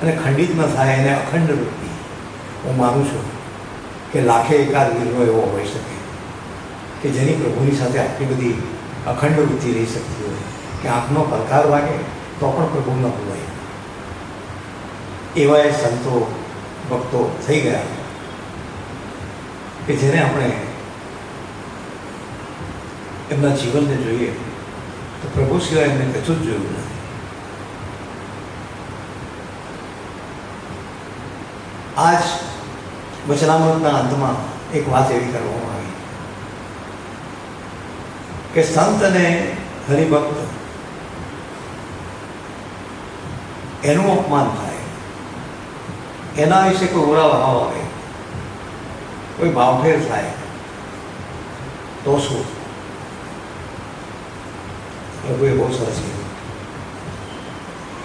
અને ખંડિત ન થાય, એને અખંડ વૃત્તિ. હું માનું છું કે લાખે એકાદ વીરનો એવો હોઈ શકે કે જેની પ્રભુની સાથે આટલી બધી અખંડ વૃત્તિ રહી શકતી હોય કે આંખનો પલકાર વાગે તો પણ પ્રભુ ન ભૂલાય. એવા એ સંતો ભક્તો થઈ ગયા કે જેને આપણે એમના જીવનને જોઈએ તો પ્રભુ સિવાય એમને કશું જ જોયું નથી. આજ વચનામૃતના અંતમાં એક વાત એવી કરવામાં આવી કે સંત અને હરિભક્ત એનું અપમાન થાય, એના વિશે કોઈ ઓરા ભાવ આવે, કોઈ ભાવફેર થાય તો શું? પ્રભુએ બહુ સરસ કીધું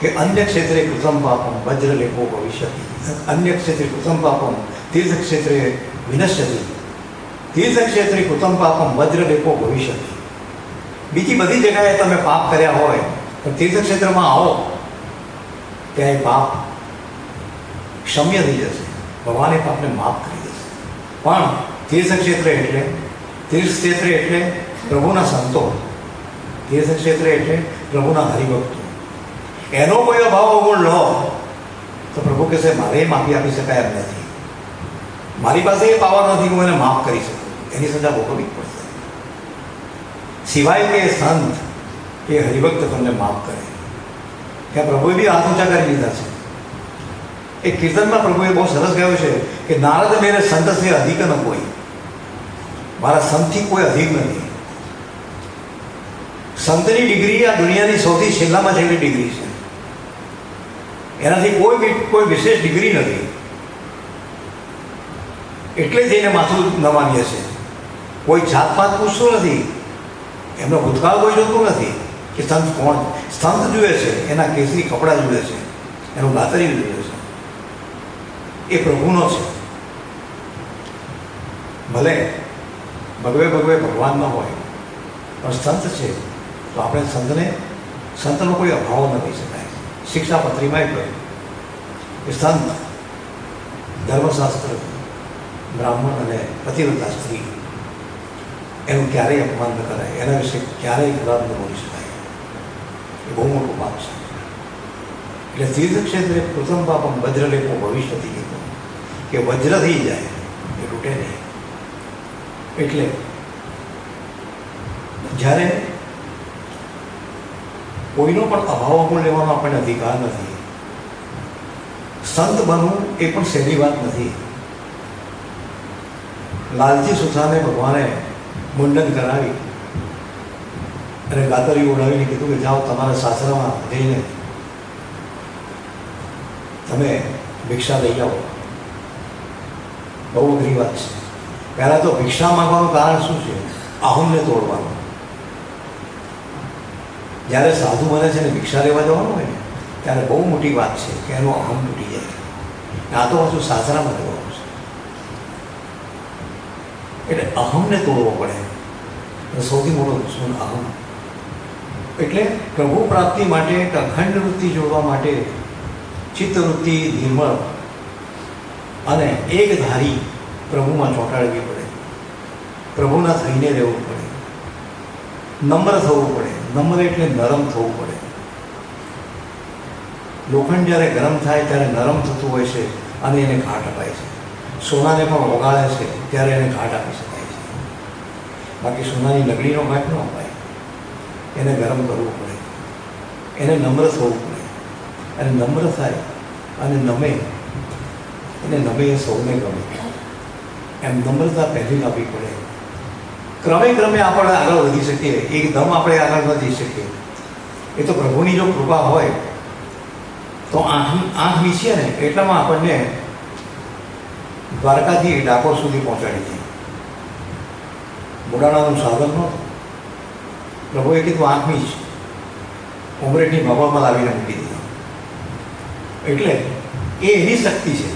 કે અન્ય ક્ષેત્રે કૃતમ પાપમ વજ્રલેપો ભવિષ્યતિ, અન્ય ક્ષેત્રે કૃતમ પાપમ તીર્થક્ષેત્રે વિનશ્યતિ, તીર્થક્ષેત્રે કૃતમ પાપમ વજ્રલેપો ભવિષ્યતિ. બીજી બધી જગ્યાએ તમે પાપ કર્યા હોય તો તીર્થક્ષેત્રમાં આવો ત્યાં એ પાપ ક્ષમ્ય થઈ જશે. ભગવાન એ પાપને માફ કરી દેશે. પણ તીર્થક્ષેત્ર એટલે પ્રભુના સંતો, તીર્થક્ષેત્ર એટલે પ્રભુના હરિભક્તો. એનો કોઈ અભાવ અવગુણ લો તો પ્રભુ કહેશે મારે માફી આપી શકાય એમ નથી, મારી પાસે એ પાવર નથી હું એને માફ કરી શકું, એની સજા ભોગવવી પડશે. સિવાય કે સંત કે હરિભક્ત તમને માફ કરે. ત્યાં પ્રભુએ બી હાથ ઊંચા કરી લીધા છે. એ કીર્તનમાં પ્રભુએ બહુ સરસ કહ્યું છે કે નારદ મેરે સંત સે અધિક ન કોઈ, મારા સંતથી કોઈ અધિક નથી. સંતની ડિગ્રી આ દુનિયાની સૌથી છેલ્લામાં છેલ્લી ડિગ્રી છે. એનાથી કોઈ વિશેષ ડિગ્રી નથી. એટલે જ એને માથું નમાવીએ છે. કોઈ જાતપાત પૂછતું નથી, એમનો ભૂતકાળ કોઈ જોતું નથી કે સંત કોણ. સંત જુએ છે એના કેસરી કપડાં જુએ છે, એનું ગાતરી જુએ છે. એ પ્રભુનો છે. ભલે ભગવે ભગવાન ન હોય પણ સંત છે તો આપણે સંતનો કોઈ અભાવ ન કહી શકાય. શિક્ષાપત્રીમાં કહ્યું કે સંત ધર્મશાસ્ત્ર, બ્રાહ્મણ અને પતિવ્રતા સ્ત્રી એનું ક્યારેય અપમાન ન કરાય, એના વિશે ક્યારેય ખરાબ ન બોલી શકાય. એ બહુ મોટું પાપ છે. એટલે તીર્થક્ષેત્રે પ્રથમ પાપમ વજ્રલેપો ભવિષ્યથી કીધું કે વજ્ર થઈ જાય એ તૂટે નહીં. એટલે જ્યારે કોઈનો પણ અભાવ અવગુણ લેવાનો આપણને અધિકાર નથી. સંત બનવું એ પણ સહેલી વાત નથી. લાલજી સુથારને ભગવાને મુંડન કરાવી અને ગાતરી ઉડાવીને કીધું કે જાઓ તમારા સાસરામાં જઈને તમે ભિક્ષા લઈ આવો. બહુ અઘરી વાત છે. પહેલાં તો ભિક્ષા માંગવાનું કારણ શું છે? અહમને તોડવાનું. જ્યારે સાધુ બને છે ને ભિક્ષા લેવા જવાનું હોય ને ત્યારે બહુ મોટી વાત છે કે એનો અહમ તૂટી જાય. આ તો પાછું સાસરામાં જવાનું છે એટલે અહમને તોડવો પડે. સૌથી મોટો દુશ્મન અહમ. એટલે પ્રભુ પ્રાપ્તિ માટે અખંડ વૃત્તિ જોડવા માટે ચિત્તવૃત્તિ નિર્મળ અને એક ધારી પ્રભુમાં ચોંટાડવી પડે, પ્રભુના થઈને રહેવું પડે, નમ્ર થવું પડે. નમ્ર એટલે નરમ થવું પડે. લોખંડ જ્યારે ગરમ થાય ત્યારે નરમ થતું હોય છે અને એને ઘાટ અપાય છે. સોનાને પણ ઓગાળે છે ત્યારે એને ઘાટ આપી શકાય છે. બાકી સોનાની લગડીનો ઘાટ ન અપાય. એને ગરમ કરવું પડે, એને નમ્ર થવું પડે. અને નમ્ર થાય અને નમે, એને નમે એ સૌને ગમે. એમ નમ્રતા પહેલી લાવવી પડે. ક્રમે ક્રમે આપણે આગળ વધી શકીએ. એકદમ આપણે આગળ ન જઈ શકીએ. એ તો પ્રભુની જો કૃપા હોય તો આંખ વીસીએ ને એટલામાં આપણને દ્વારકાથી ડાકોર સુધી પહોંચાડી હતી. બુડાણાનું સાધન નહોતું. પ્રભુએ કીધું આંખ વીંચ, ઉમરેઠની બાબામાં લાવીને મૂકી દીધા. એટલે એ એની શક્તિ છે.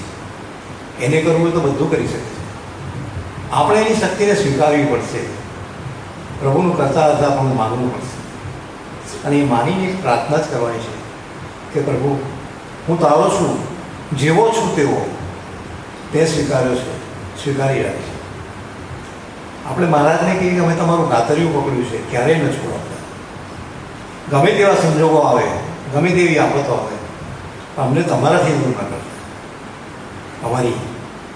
એને કરવું હોય તો બધું કરી શકે છે. આપણે એની શક્તિને સ્વીકારવી પડશે. પ્રભુનું કરતા હતા પણ માનવું પડશે. અને એ માનીને એક પ્રાર્થના જ કરવાની છે કે પ્રભુ, હું તારો છું, જેવો છું તેવો તે સ્વીકાર્યો છે, સ્વીકારી રાખે. આપણે મહારાજને કહીએ કે અમે તમારું કાતરિયું પકડ્યું છે, ક્યારેય ન છોડો. ગમે તેવા સંજોગો આવે, ગમે તેવી આફતો આવે, અમને તમારાથી દૂર ન કરતા. અમારી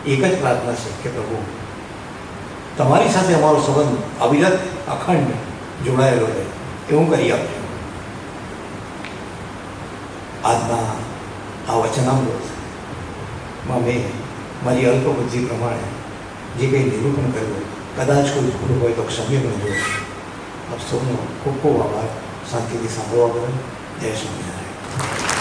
એક જ પ્રાર્થના છે કે પ્રભુ, તમારી સાથે અમારો સંબંધ અવિરત અખંડ જોડાયેલો રહે એવું કરી આપજો. આજના આ વચનામૃતમાં મેં મારી અલ્પબુદ્ધિ પ્રમાણે જે કંઈ નિરૂપણ કર્યું, કદાચ કોઈ ભૂલ હોય તો ક્ષમ્ય બનજો. આપ સૌનો ખૂબ ખૂબ આભાર શાંતિથી સાંભળવા બદલ. જય સ્વામિનારાયણ.